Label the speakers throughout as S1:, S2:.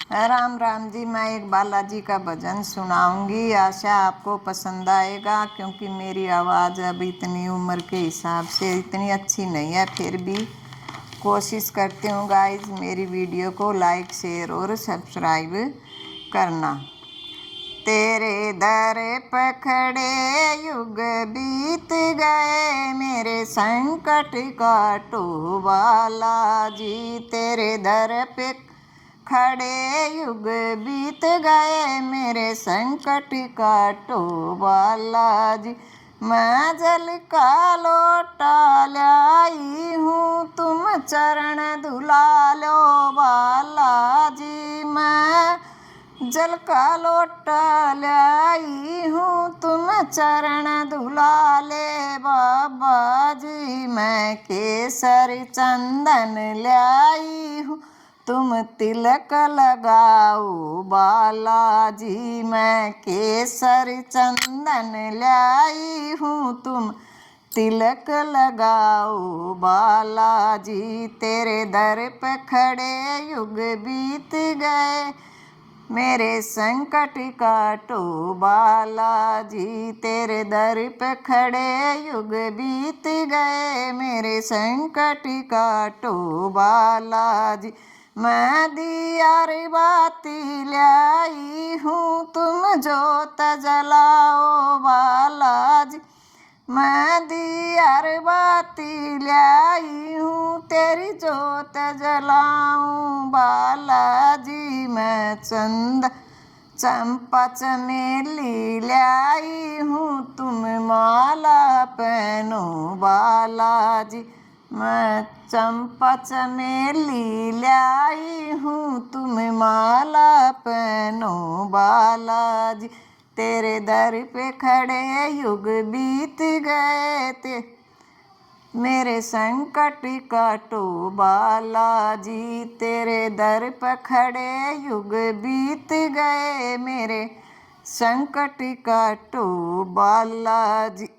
S1: राम राम जी। मैं एक बालाजी का भजन सुनाऊंगी, आशा आपको पसंद आएगा। क्योंकि मेरी आवाज़ अब इतनी उम्र के हिसाब से इतनी अच्छी नहीं है, फिर भी कोशिश करती हूँ गाइस मेरी वीडियो को लाइक शेयर और सब्सक्राइब करना। तेरे दर पे खड़े युग बीत गए, मेरे संकट काटो बालाजी। तेरे दर पे खड़े युग बीत गए, मेरे संकट काटो बालाजी। मैं जल का लोटा लाई हूँ, तुम चरण धुला लो बालाजी। मैं जल का लोटा लाई हूँ, तुम चरण धुला ले बाबा जी। मैं केसर चंदन लाई हूँ, तुम तिलक लगाओ बालाजी। मैं केसर चंदन लाई हूँ, तुम तिलक लगाओ बालाजी। तेरे दर पे खड़े युग बीत गए, मेरे संकट काटो बालाजी। तेरे दर पे खड़े युग बीत गए, मेरे संकट काटो बालाजी। मैं दियार बाती लाई हूँ, तुम जोत जलाओ बालाजी। मैं दियार बाती लाई हूँ, तेरी जोत जलाऊं बालाजी। मैं चंपा चमेली लाई हूँ, तुम माला पहनो बालाजी। मैं चंपा चमेली लाई हूँ, तुम माला पहनो बालाजी। तेरे दर पे खड़े युग बीत गए, मेरे संकट काटो बालाजी। तेरे दर पे खड़े युग बीत गए, मेरे संकट काटो बालाजी।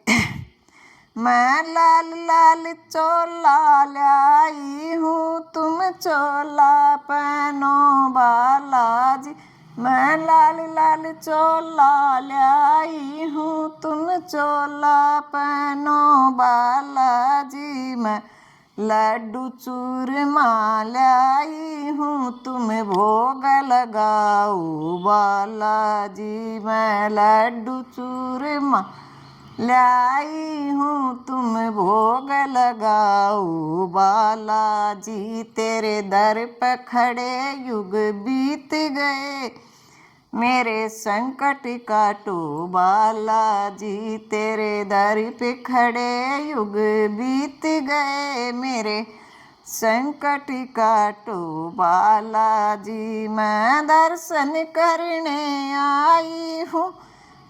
S1: मैं लाल लाल चोला लाई हूँ, तुम चोला पहनो बालाजी। मैं लाल लाल चोला लाई हूँ, तुम चोला पहनो बालाजी। मैं लड्डू चूरमा लाई हूँ, तुम भोग लगाओ बालाजी। मैं लड्डू चूरमा लाई हूँ, तुम भोग लगाओ बालाजी। तेरे दर पे खड़े युग बीत गए, मेरे संकट काटो बालाजी। तेरे दर पे खड़े युग बीत गए, मेरे संकट काटो बालाजी। मैं दर्शन करने आई हूँ,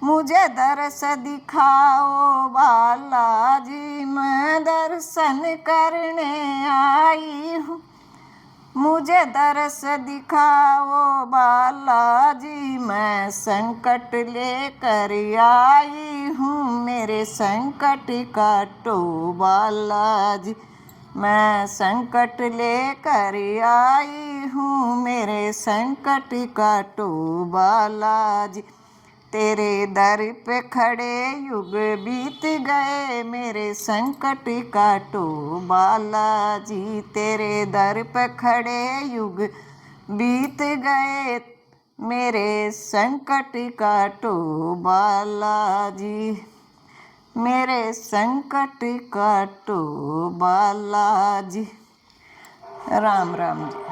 S1: मुझे दर्श दिखाओ बालाजी। मैं दर्शन करने आई हूँ, मुझे दर्श दिखाओ बालाजी। मैं संकट लेकर आई हूँ, मेरे संकट काटो बालाजी। मैं संकट लेकर आई हूँ, मेरे संकट काटो बालाजी। तेरे दर पे खड़े युग बीत गए, मेरे संकट काटो बालाजी। तेरे दर पे खड़े युग बीत गए, मेरे संकट काटो बालाजी। मेरे संकट काटो बालाजी। राम राम जी।